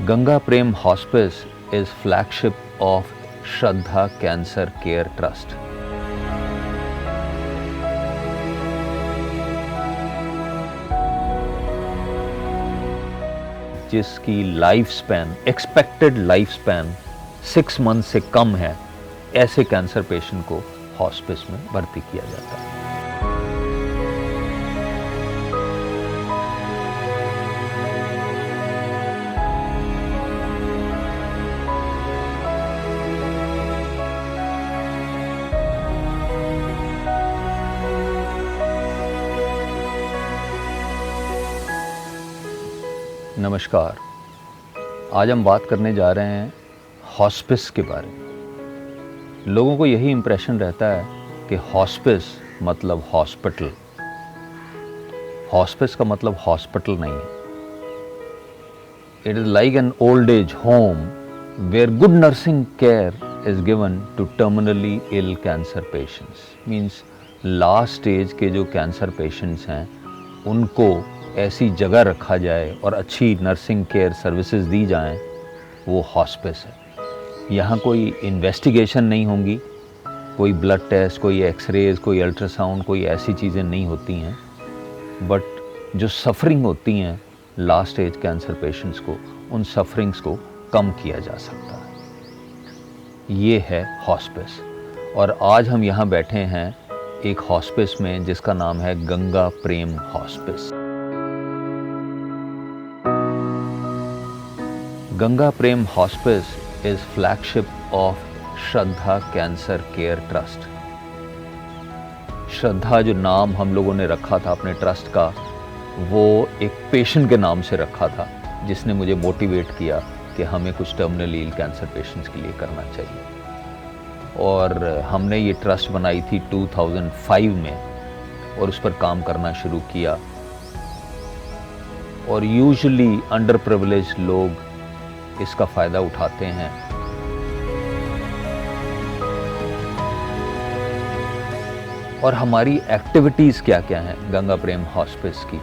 Ganga Prem Hospice is flagship of Shraddha Cancer Care Trust. जिसकी life span, expected life span 6 month से कम है, ऐसे cancer patient को hospice में भर्ती किया जाता है। नमस्कार, आज हम बात करने जा रहे हैं हॉस्पिस के बारे में। लोगों को यही इम्प्रेशन रहता है कि हॉस्पिस मतलब हॉस्पिटल। हॉस्पिस का मतलब हॉस्पिटल नहीं है। It is like an old age home where good nursing care is given to terminally ill cancer patients. Means last stage के जो कैंसर पेशेंट्स हैं उनको ऐसी जगह रखा जाए और अच्छी नर्सिंग केयर सर्विसेज दी जाएं, वो हॉस्पिस है। यहाँ कोई इन्वेस्टिगेशन नहीं होंगी, कोई ब्लड टेस्ट, कोई एक्सरेज, कोई अल्ट्रासाउंड, कोई ऐसी चीज़ें नहीं होती हैं। बट जो सफरिंग होती हैं लास्ट स्टेज कैंसर पेशेंट्स को, उन सफरिंग्स को कम किया जा सकता है। ये है हॉस्पिस। और आज हम यहाँ बैठे हैं एक हॉस्पिस में जिसका नाम है गंगा प्रेम hospice. Ganga Prem Hospice is flagship of Shraddha Cancer Care Trust. श्रद्धा जो नाम हम लोगों ने रखा था अपने ट्रस्ट का, वो एक पेशेंट के नाम से रखा था जिसने मुझे मोटिवेट किया कि हमें कुछ टर्मिनली इल कैंसर पेशेंट्स के लिए करना चाहिए। और हमने ये ट्रस्ट बनाई थी 2005 में और उस पर काम करना शुरू किया। और यूजुअली अंडर प्रिविलेज्ड लोग इसका फ़ायदा उठाते हैं। और हमारी एक्टिविटीज़ क्या क्या हैं गंगा प्रेम हॉस्पिस की?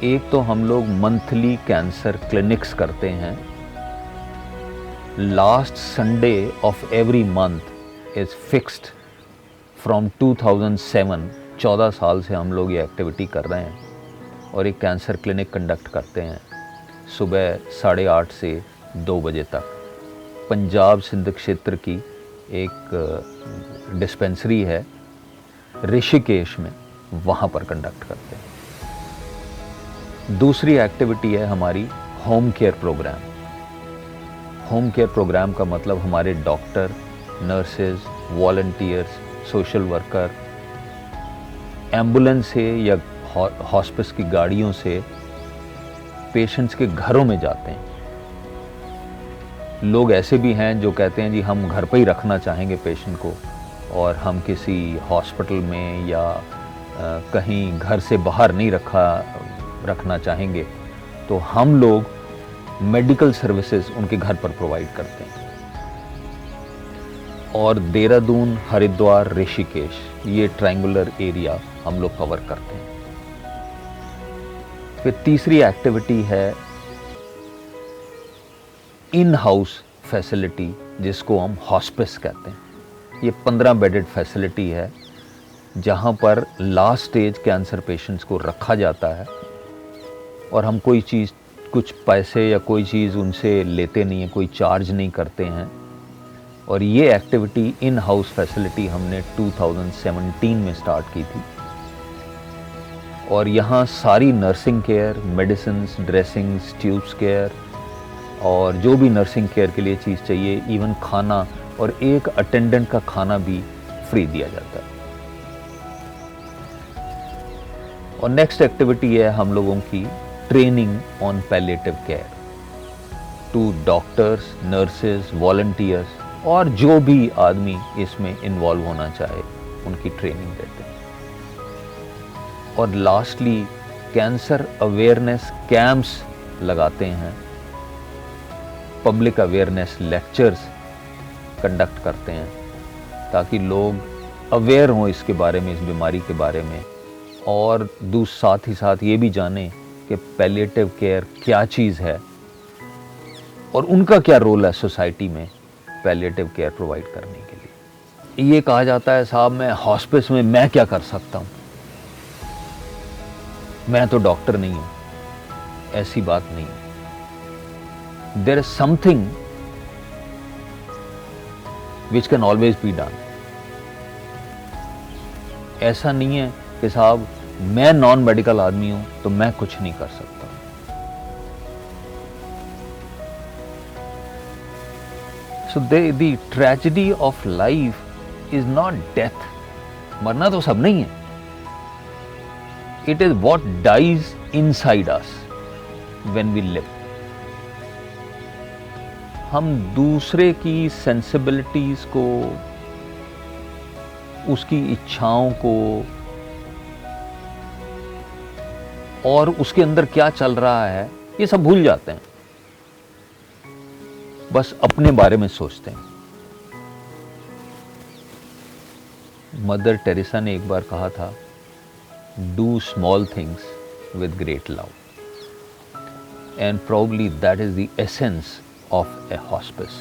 एक तो हम लोग मंथली कैंसर क्लिनिक्स करते हैं। Last Sunday off every month is fixed from 2007। 14 साल से हम लोग ये एक्टिविटी कर रहे हैं और एक कैंसर क्लिनिक कंडक्ट करते हैं सुबह 8:30 से 2 बजे तक। पंजाब सिंध क्षेत्र की एक डिस्पेंसरी है ऋषिकेश में, वहाँ पर कंडक्ट करते हैं। दूसरी एक्टिविटी है हमारी home care program. Home care program का मतलब हमारे doctor, nurses, volunteers, social worker ambulance से या हॉस्पिस की गाड़ियों से पेशेंट्स के घरों में जाते हैं। लोग ऐसे भी हैं जो कहते हैं जी हम घर पे ही रखना चाहेंगे पेशेंट को और हम किसी हॉस्पिटल में या कहीं घर से बाहर नहीं रखना चाहेंगे, तो हम लोग मेडिकल सर्विसेज उनके घर पर प्रोवाइड करते हैं। और देहरादून, हरिद्वार, ऋषिकेश, ये ट्रायंगुलर एरिया हम लोग कवर करते हैं। फिर तीसरी एक्टिविटी है इन हाउस फैसिलिटी, जिसको हम हॉस्पिस कहते हैं। ये 15 बेडेड फैसिलिटी है जहाँ पर लास्ट स्टेज कैंसर पेशेंट्स को रखा जाता है और हम कोई चीज़, कुछ पैसे या कोई चीज़ उनसे लेते नहीं है, कोई चार्ज नहीं करते हैं। और ये एक्टिविटी इन हाउस फैसिलिटी हमने 2017 में स्टार्ट की थी। और यहाँ सारी nursing care, medicines, dressings, tubes care और जो भी नर्सिंग केयर के लिए चीज़ चाहिए, इवन खाना और एक अटेंडेंट का खाना भी फ्री दिया जाता है। और नेक्स्ट एक्टिविटी है हम लोगों की training on palliative care to doctors, nurses, volunteers और जो भी आदमी इसमें इन्वॉल्व होना चाहे उनकी ट्रेनिंग देते हैं। और लास्टली कैंसर अवेयरनेस कैंप्स लगाते हैं, पब्लिक अवेयरनेस लेक्चर्स कंडक्ट करते हैं ताकि लोग अवेयर हों इसके बारे में, इस बीमारी के बारे में। और साथ ही साथ ये भी जानें कि पैलिएटिव केयर क्या चीज़ है और उनका क्या रोल है सोसाइटी में पैलिएटिव केयर प्रोवाइड करने के लिए। ये कहा जाता है साहब मैं हॉस्पिस में मैं क्या कर सकता हूँ, मैं तो डॉक्टर नहीं हूँ। ऐसी बात नहीं है। There is something which can always be done. ऐसा नहीं है कि साहब मैं नॉन मेडिकल आदमी हूं तो मैं कुछ नहीं कर सकता। So the tragedy of life is not death. मरना तो सब नहीं है। It is what dies inside us when we live. हम दूसरे की सेंसिबिलिटीज को, उसकी इच्छाओं को और उसके अंदर क्या चल रहा है ये सब भूल जाते हैं, बस अपने बारे में सोचते हैं। मदर टेरेसा ने एक बार कहा था, do small things with great love, and probably that is the essence of a hospice.